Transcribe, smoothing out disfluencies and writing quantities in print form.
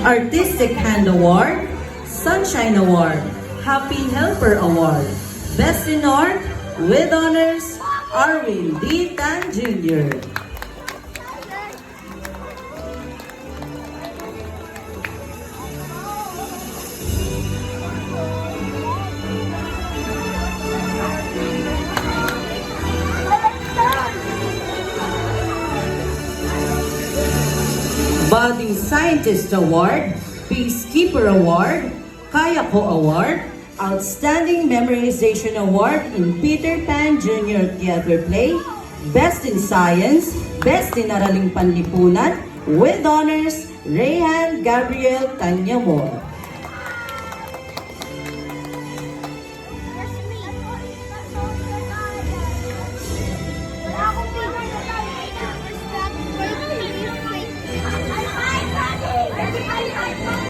Artistic Hand Award, Sunshine Award, Happy Helper Award, Best in Art, with honors, Arwin D. Tan Jr. Budding Scientist Award, Peacekeeper Award, Kaya Ko Award, Outstanding Memorization Award in Peter Pan Jr. Theater Play, Best in Science, Best in Araling Panlipunan, with honors, Rayhan Gabriel Tanyamor.